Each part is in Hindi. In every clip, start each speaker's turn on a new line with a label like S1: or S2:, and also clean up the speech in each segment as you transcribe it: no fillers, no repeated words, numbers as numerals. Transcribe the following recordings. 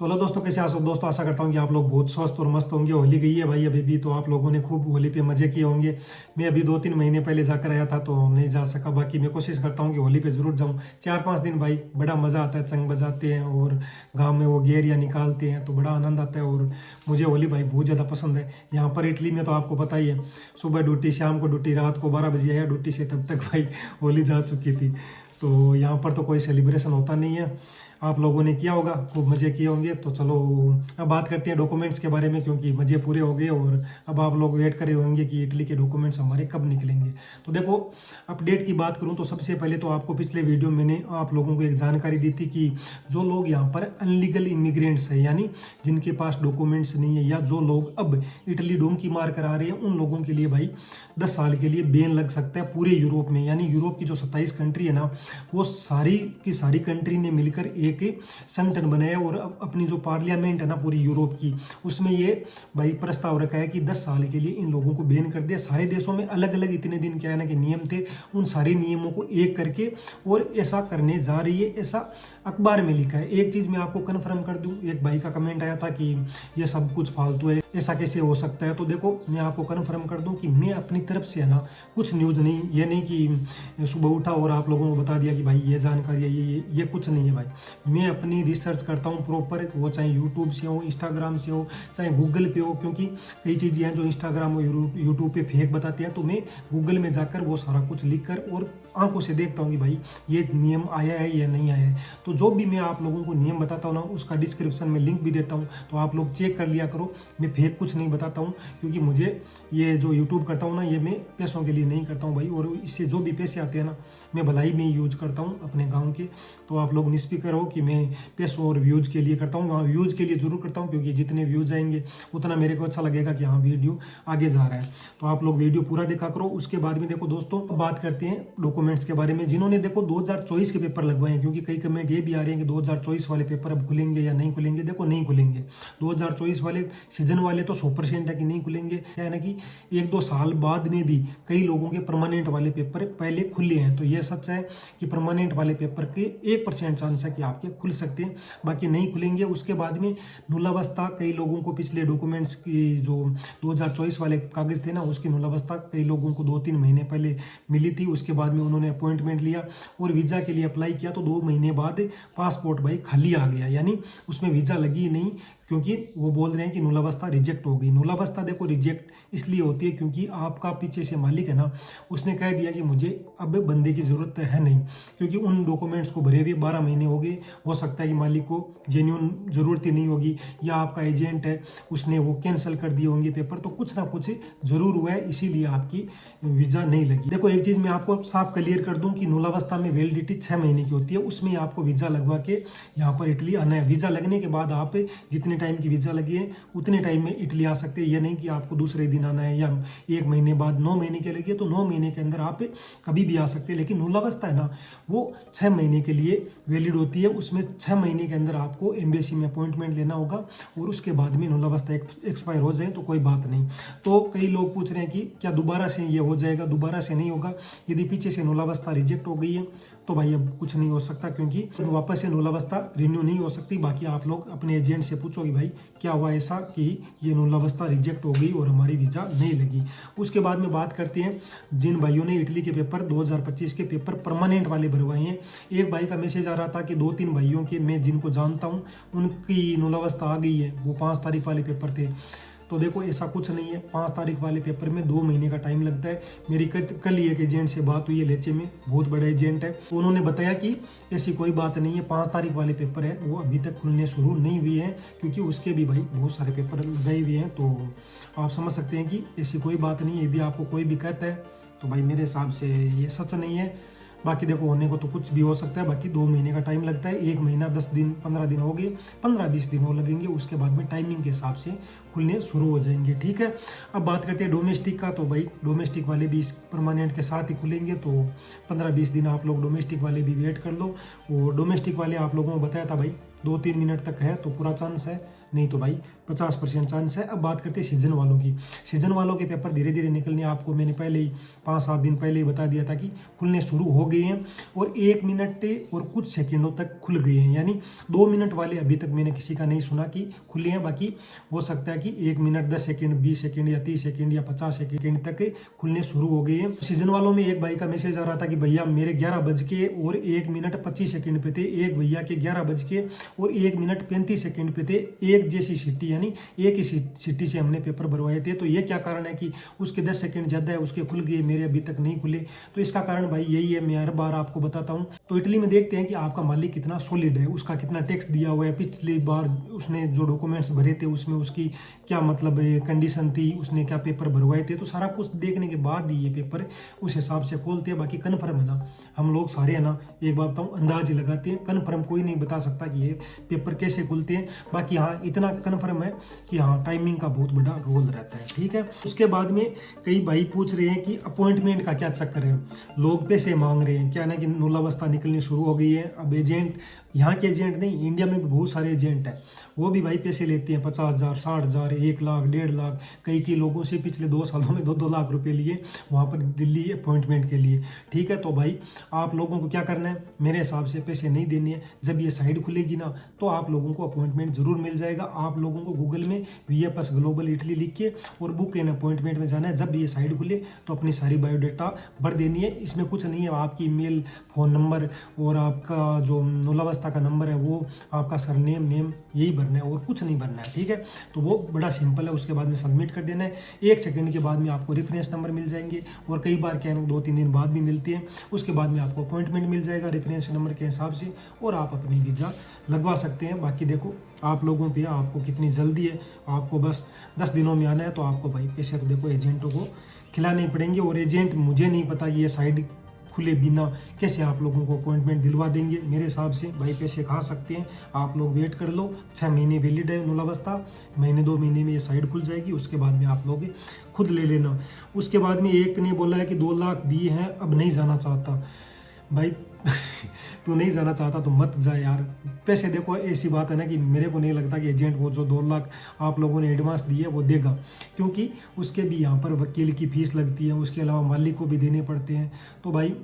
S1: तो हेलो दोस्तों, कैसे आप सब दोस्तों। आशा करता हूँ कि आप लोग बहुत स्वस्थ और मस्त होंगे। होली गई है भाई अभी भी, तो आप लोगों ने खूब होली पे मजे किए होंगे। मैं अभी 2-3 महीने पहले जाकर आया था तो नहीं जा सका। बाकी मैं कोशिश करता हूँ कि होली पे जरूर जाऊँ। 4-5 दिन भाई बड़ा मज़ा आता है। चंग बजाते हैं और गाँव में वो गेरिया निकालते हैं तो बड़ा आनंद आता है। और मुझे होली भाई बहुत ज़्यादा पसंद है। यहाँ पर इटली में तो आपको पता ही है, सुबह ड्यूटी, शाम को ड्यूटी, रात को 12 बजे आया ड्यूटी से, तब तक भाई होली जा चुकी थी। तो यहाँ पर तो कोई सेलिब्रेशन होता नहीं है। आप लोगों ने किया होगा, खूब मज़े किए होंगे। तो चलो अब बात करते हैं डॉक्यूमेंट्स के बारे में, क्योंकि मज़े पूरे हो गए और अब आप लोग वेट कर रहे होंगे कि इटली के डॉक्यूमेंट्स हमारे कब निकलेंगे। तो देखो, अपडेट की बात करूं तो सबसे पहले तो आपको पिछले वीडियो में मैंने आप लोगों को एक जानकारी दी थी कि जो लोग यहाँ पर अनलीगल इमिग्रेंट्स हैं, यानी जिनके पास डॉक्यूमेंट्स नहीं है, या जो लोग अब इटली डोंकी मार कर आ रहे हैं, उन लोगों के लिए भाई 10 साल के लिए बैन लग सकता है पूरे यूरोप में। यानी यूरोप की जो 27 कंट्री है ना, वो सारी की सारी कंट्री ने मिलकर एक संगठन बनाया और अपनी जो पार्लियामेंट है ना पूरी यूरोप की, उसमें ये भाई प्रस्ताव रखा है कि 10 साल के लिए इन लोगों को बैन कर दिया। सारे देशों में अलग अलग इतने दिन क्या है ना कि नियम थे, उन सारे नियमों को एक करके और ऐसा करने जा रही है, ऐसा अखबार में लिखा है। एक चीज़ मैं आपको कन्फर्म कर दूं, एक भाई का कमेंट आया था कि ये सब कुछ फालतू है, ऐसा कैसे हो सकता है। तो देखो, मैं आपको कन्फर्म कर दूं कि मैं अपनी तरफ से है ना कुछ न्यूज़ नहीं, ये नहीं कि सुबह उठा और आप लोगों को बता दिया कि भाई ये जानकारी है, ये कुछ नहीं है भाई। मैं अपनी रिसर्च करता हूँ प्रॉपर, वो चाहे यूट्यूब से हो, इंस्टाग्राम से हो, चाहे गूगल पे हो, क्योंकि कई चीज़ें हैं जो इंस्टाग्राम और यूट्यूब पे फेक बताती हैं। तो मैं गूगल में जाकर वो सारा कुछ लिख कर और आंखों से देखता हूँ कि भाई ये नियम आया है या नहीं आया है। तो जो भी मैं आप लोगों को नियम बताता हूँ ना, उसका डिस्क्रिप्शन में लिंक भी देता हूँ, तो आप लोग चेक कर लिया करो। मैं फेक कुछ नहीं बताता हूँ, क्योंकि मुझे ये जो यूट्यूब करता हूँ ना, ये मैं पैसों के लिए नहीं करता हूँ भाई। और इससे जो भी पैसे आते हैं ना, मैं भलाई में यूज करता हूँ अपने गाँव के। तो आप लोग निष्फिक्र हो कि मैं पैसों और व्यूज के लिए करता हूँ। हाँ, व्यूज के लिए जरूर करता हूँ, क्योंकि जितने व्यूज आएंगे उतना मेरे को अच्छा लगेगा कि हाँ वीडियो आगे जा रहा है। तो आप लोग वीडियो पूरा देखा करो। उसके बाद में देखो दोस्तों, बात करते हैं डॉक्यूमेंट्स के बारे में। जिन्होंने देखो 2024 के पेपर लगवाए हैं, क्योंकि कई कमेंट ये भी आ रहे हैं कि 2024 वाले पेपर अब खुलेंगे या नहीं खुलेंगे। देखो, नहीं खुलेंगे। 2024 वाले सीजन वाले तो 100% है कि नहीं खुलेंगे। क्या है ना कि 1-2 साल बाद में भी कई लोगों के परमानेंट वाले पेपर पहले खुले हैं। तो ये सच है कि परमानेंट वाले पेपर के 1% चांस है कि आपके खुल सकते हैं, बाकी नहीं खुलेंगे। उसके बाद में नुलावस्था, कई लोगों को पिछले डॉक्यूमेंट्स की जो 2024 वाले कागज थे ना, उसकी नुलावस्था कई लोगों को 2-3 महीने पहले मिली थी। उसके बाद में उन्होंने अपॉइंटमेंट लिया और वीज़ा के लिए अप्लाई किया, तो 2 महीने बाद पासपोर्ट भाई खाली आ गया, यानी उसमें वीज़ा लगी नहीं, क्योंकि वो बोल रहे हैं कि नुलावस्था रिजेक्ट हो गई। नुलावस्था देखो रिजेक्ट इसलिए होती है क्योंकि आपका पीछे से मालिक है ना, उसने कह दिया कि मुझे अब बंदे की ज़रूरत है नहीं, क्योंकि उन डॉक्यूमेंट्स को भरे हुए 12 महीने हो गए। हो सकता है कि मालिक को जेन्युइन ज़रूरत ही नहीं होगी, या आपका एजेंट है उसने वो कैंसिल कर दिए होंगे पेपर। तो कुछ ना कुछ ज़रूर हुआ है, इसीलिए आपकी वीज़ा नहीं लगी। देखो, एक चीज़ मैं आपको साफ क्लियर कर दूं कि नुलावस्था में वैलिडिटी 6 महीने की होती है। उसमें आपको वीज़ा लगवा के यहाँ पर इटली आना है। वीज़ा लगने के बाद आप जितने टाइम की वीज़ा लगी है उतने टाइम में इटली आ सकते हैं। ये नहीं कि आपको दूसरे दिन आना है या 1 महीने बाद। 9 महीने के लगी है तो 9 महीने के अंदर आप कभी भी आ सकते हैं। लेकिन नुलावस्था है ना, वो 6 महीने के लिए वैलिड होती है। उसमें 6 महीने के अंदर आपको एम्बेसी में अपॉइंटमेंट लेना होगा, और उसके बाद में नुलावस्था एक्सपायर हो जाए तो कोई बात नहीं। तो कई लोग पूछ रहे हैं कि क्या दोबारा से ये हो जाएगा? दोबारा से नहीं होगा। यदि पीछे से नुलावस्था रिजेक्ट हो गई है तो भाई अब कुछ नहीं हो सकता, क्योंकि वापस से नुलावस्था रिन्यू नहीं हो सकती। बाकी आप लोग अपने एजेंट से पूछो कि भाई क्या हुआ ऐसा कि ये नुलावस्था रिजेक्ट हो गई और हमारी वीज़ा नहीं लगी। उसके बाद में बात करते हैं जिन भाइयों ने इटली के पेपर 2025 के पेपर परमानेंट वाले भरवाए हैं। एक भाई का मैसेज आ रहा था कि 2-3 भाइयों के मैं जिनको जानता हूँ उनकी नुलावस्था आ गई है, वो 5 तारीख वाले पेपर थे। तो देखो, ऐसा कुछ नहीं है। 5 तारीख वाले पेपर में 2 महीने का टाइम लगता है। मेरी कल ही एक एजेंट से बात हुई है लेचे में, बहुत बड़ा एजेंट है, तो उन्होंने बताया कि ऐसी कोई बात नहीं है। 5 तारीख वाले पेपर है वो अभी तक खुलने शुरू नहीं हुए हैं, क्योंकि उसके भी भाई बहुत सारे पेपर गए हुए हैं। तो आप समझ सकते हैं कि ऐसी कोई बात नहीं है। यदि आपको कोई भी कहता है तो भाई मेरे हिसाब से ये सच नहीं है। बाकी देखो, होने को तो कुछ भी हो सकता है। बाकी 2 महीने का टाइम लगता है। 1 महीना 10 दिन 15 दिन हो गए, 15-20 दिन और लगेंगे। उसके बाद में टाइमिंग के हिसाब से खुलने शुरू हो जाएंगे। ठीक है, अब बात करते हैं डोमेस्टिक का। तो भाई डोमेस्टिक वाले भी इस परमानेंट के साथ ही खुलेंगे, तो 15-20 दिन आप लोग डोमेस्टिक वाले भी वेट कर लो। और डोमेस्टिक वाले आप लोगों को बताया था भाई 2-3 मिनट तक है तो पूरा चांस है, नहीं तो भाई 50% चांस है। अब बात करते हैं सीजन वालों की। सीजन वालों के पेपर धीरे धीरे निकलने, आपको मैंने पहले ही 5-7 दिन पहले ही बता दिया था कि खुलने शुरू हो गए हैं और 1 मिनट और कुछ सेकंडों तक खुल गए हैं। यानी 2 मिनट वाले अभी तक मैंने किसी का नहीं सुना कि खुले हैं। बाकी हो सकता है कि 1 मिनट 10 सेकंड 20 सेकंड या 30 सेकंड या 50 सेकंड तक खुलने शुरू हो गए हैं। सीजन वालों में एक भाई का मैसेज आ रहा था कि भैया मेरे 11 बज के और 1 मिनट 25 सेकंड पे थे, एक भैया के 11 बज के और 1 मिनट 35 सेकंड पे थे। एक जैसी सिटी, यानी एक ही सिटी से हमने पेपर भरवाए थे। तो ये क्या कारण है कि उसके 10 सेकंड ज़्यादा है, उसके खुल गए, मेरे अभी तक नहीं खुले। तो इसका कारण भाई यही है, मैं हर बार आपको बताता हूँ। तो इटली में देखते हैं कि आपका मालिक कितना सॉलिड है, उसका कितना टैक्स दिया हुआ है, पिछली बार उसने जो डॉक्यूमेंट्स भरे थे उसमें उसकी क्या मतलब कंडीशन थी, उसने क्या पेपर भरवाए थे। तो सारा कुछ देखने के बाद ही ये पेपर उस हिसाब से खोलते हैं। बाकी कन्फर्म है ना, हम लोग सारे है ना, एक बात बताऊँ, अंदाज लगाते हैं। कन्फर्म कोई नहीं बता सकता कि ये पेपर कैसे खुलते हैं। बाकी हाँ इतना कन्फर्म है कि हाँ टाइमिंग का बहुत बड़ा रोल रहता है, ठीक है। उसके बाद में कई भाई पूछ रहे हैं कि अपॉइंटमेंट का क्या चक्कर है, लोग पैसे मांग रहे हैं। क्या ना कि मूलावस्था निकलनी शुरू हो गई है। अब एजेंट, यहाँ के एजेंट नहीं, इंडिया में भी बहुत सारे एजेंट हैं, वो भी भाई पैसे लेते हैं 50,000, 60,000, 1 लाख, 1.5 लाख। कई लोगों से पिछले 2 सालों में 2-2 लाख रुपए लिए वहाँ पर दिल्ली अपॉइंटमेंट के लिए, ठीक है। तो भाई आप लोगों को क्या करना है, मेरे हिसाब से पैसे नहीं देने हैं। जब ये साइड खुलेगी ना तो आप लोगों को अपॉइंटमेंट जरूर मिल जाएगा। आप लोगों को गूगल में VFS ग्लोबल इटली लिख के और बुक एन अपॉइंटमेंट में जाना है। जब ये साइड खुले तो अपनी सारी बायोडाटा भर देनी है। इसमें कुछ नहीं है, आपकी ईमेल, फ़ोन नंबर और आपका जो मूलावस्था का नंबर है वो, आपका सरनेम, नेम, यही भरना है और कुछ नहीं भरना है, ठीक है। तो वो बड़ा सिंपल है। उसके बाद में सबमिट कर देना है। 1 सेकंड के बाद में आपको रेफरेंस नंबर मिल जाएंगे और कई बार क्या है 2-3 दिन बाद भी मिलते हैं। उसके बाद में आपको अपॉइंटमेंट मिल जाएगा रेफरेंस नंबर के हिसाब से और आप अपनी वीज़ा लगवा सकते हैं। बाकी देखो आप लोगों पे आपको कितनी जल्दी है, आपको बस 10 दिनों में आना है। तो आपको भाई पैसे तो देखो एजेंटों को खिलाने पड़ेंगे और एजेंट, मुझे नहीं पता कि ये साइड खुले बिना कैसे आप लोगों को अपॉइंटमेंट दिलवा देंगे। मेरे हिसाब से भाई पैसे खा सकते हैं। आप लोग वेट कर लो, 6 महीने वैलिड है मूलावस्था, महीने 2 महीने में ये साइड खुल जाएगी। उसके बाद में आप लोग खुद ले लेना। उसके बाद में एक ने बोला है कि 2 लाख दिए हैं, अब नहीं जाना चाहता। भाई तू नहीं जाना चाहता तो मत जा यार। पैसे देखो ऐसी बात है ना कि मेरे को नहीं लगता कि एजेंट वो जो 2 लाख आप लोगों ने एडवांस दिए वो देगा, क्योंकि उसके भी यहाँ पर वकील की फीस लगती है, उसके अलावा मालिक को भी देने पड़ते हैं। तो भाई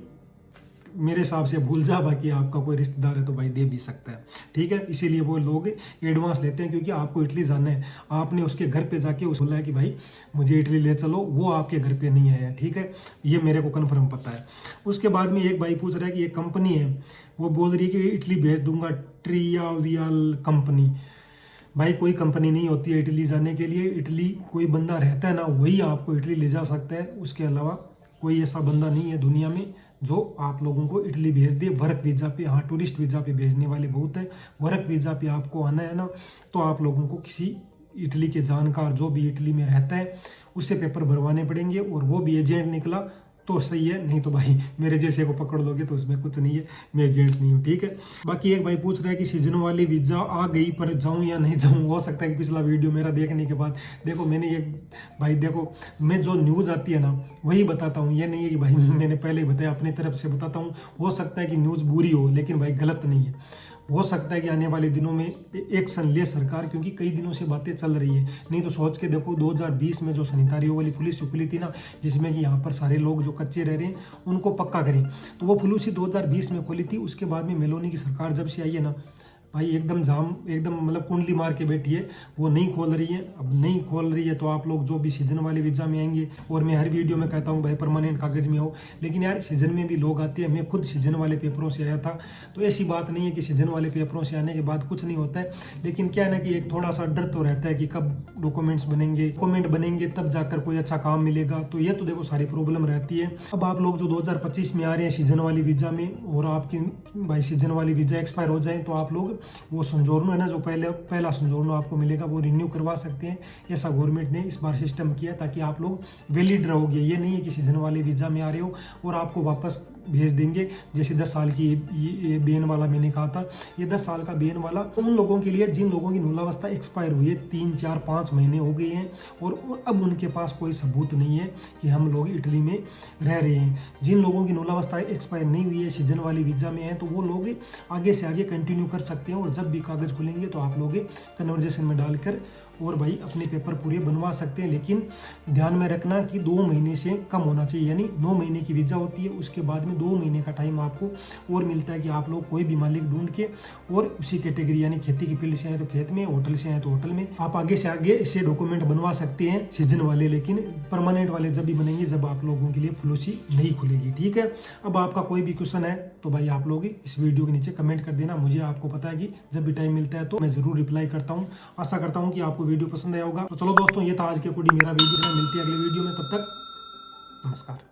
S1: मेरे हिसाब से भूल जा। बाकी आपका कोई रिश्तेदार है तो भाई दे भी सकता है, ठीक है। इसीलिए वो लोग एडवांस लेते हैं, क्योंकि आपको इटली जाना है। आपने उसके घर पे जाके उसको बोला है कि भाई मुझे इटली ले चलो, वो आपके घर पे नहीं आया, ठीक है। ये मेरे को कन्फर्म पता है। उसके बाद में एक भाई पूछ रहा है कि एक कंपनी है, वो बोल रही है कि इटली भेज दूंगा, ट्रियावियल कंपनी। भाई कोई कंपनी नहीं होती है इटली जाने के लिए। इटली कोई बंदा रहता है ना, वही आपको इटली ले जा सकता है। उसके अलावा कोई ऐसा बंदा नहीं है दुनिया में जो आप लोगों को इटली भेज दे वर्क वीज़ा पे। हाँ टूरिस्ट वीज़ा पे भेजने वाले बहुत है, वर्क वीज़ा पे आपको आना है ना तो आप लोगों को किसी इटली के जानकार जो भी इटली में रहता है उससे पेपर भरवाने पड़ेंगे, और वो भी एजेंट निकला तो सही है, नहीं तो भाई मेरे जैसे को पकड़ लोगे तो उसमें कुछ नहीं है, मैं एजेंट नहीं हूँ, ठीक है। बाकी एक भाई पूछ रहा है कि सीजन वाली वीज़ा आ गई पर जाऊँ या नहीं जाऊँ। हो सकता है कि पिछला वीडियो मेरा देखने के बाद देखो मैंने ये भाई देखो मैं जो न्यूज़ आती है ना वही बताता हूँ। ये नहीं है कि भाई मैंने पहले ही बताया, अपनी तरफ से बताता हूँ। हो सकता है कि न्यूज़ बुरी हो लेकिन भाई गलत नहीं है। हो सकता है कि आने वाले दिनों में एक्शन ले सरकार, क्योंकि कई दिनों से बातें चल रही है। नहीं तो सोच के देखो 2020 में जो सैनिटारियों वाली पुलिस खुली थी ना, जिसमें कि यहाँ पर सारे लोग जो कच्चे रह रहे हैं उनको पक्का करें, तो वो पुलिस 2020 में खोली थी। उसके बाद में मेलोनी की सरकार जब से आई है ना भाई एकदम जाम, एकदम मतलब कुंडली मार के बैठी है, वो नहीं खोल रही है। अब नहीं खोल रही है तो आप लोग जो भी सीजन वाले वीज़ा में आएंगे, और मैं हर वीडियो में कहता हूँ भाई परमानेंट कागज़ में हो, लेकिन यार सीजन में भी लोग आते हैं। मैं खुद सीजन वाले पेपरों से आया था, तो ऐसी बात नहीं है कि सीजन वाले पेपरों से आने के बाद कुछ नहीं होता है। लेकिन क्या है ना कि एक थोड़ा सा डर तो रहता है कि कब डॉक्यूमेंट्स बनेंगे तब जाकर कोई अच्छा काम मिलेगा। तो ये तो देखो सारी प्रॉब्लम रहती है। अब आप लोग जो 2025 में आ रहे हैं सीजन वाली वीज़ा में, और आपकी भाई सीजन वाली वीज़ा एक्सपायर हो जाए तो आप लोग वो संजोर्नो है ना, जो पहला संजोर्नो आपको मिलेगा वो रिन्यू करवा सकते हैं। ऐसा गवर्नमेंट ने इस बार सिस्टम किया ताकि आप लोग वैलिड रहोगे। ये नहीं है कि सीजन वाले वीज़ा में आ रहे हो और आपको वापस भेज देंगे। जैसे 10 साल की ये बेन वाला मैंने कहा था, ये 10 साल का बेन वाला उन लोगों के लिए जिन लोगों की मूलावस्था एक्सपायर हुई है, 3, 4, 5 महीने हो गए हैं और अब उनके पास कोई सबूत नहीं है कि हम लोग इटली में रह रहे हैं। जिन लोगों की मूलावस्था एक्सपायर नहीं हुई है, सीजन वाली वीज़ा में है, तो वो लोग आगे से आगे कंटिन्यू कर सकते हैं। सकते हैं और जब भी कागज़ खुलेंगे तो आप लोग कन्वर्जेशन में डालकर और भाई अपने पेपर पूरे बनवा सकते हैं। लेकिन ध्यान में रखना कि 2 महीने से कम होना चाहिए, यानी 9 महीने की वीज़ा होती है, उसके बाद में 2 महीने का टाइम आपको और मिलता है कि आप लोग कोई भी मालिक ढूंढ के और उसी कैटेगरी यानी खेती की फील्ड से आए तो खेत में, होटल से आए तो होटल में, आप आगे से आगे इससे डॉक्यूमेंट बनवा सकते हैं सीजन वाले। लेकिन परमानेंट वाले जब भी बनेंगे जब आप लोगों के लिए FLOC नहीं खुलेगी। ठीक है, अब आपका कोई भी क्वेश्चन है तो भाई आप लोग इस वीडियो के नीचे कमेंट कर देना। मुझे आपको पता है कि जब भी टाइम मिलता है तो मैं जरूर रिप्लाई करता हूँ। आशा करता हूँ कि आपको वीडियो पसंद आया होगा। तो चलो दोस्तों, ये था आज के अकॉर्डिंग मेरा वीडियो। मिलती है अगले वीडियो में, तब तक नमस्कार।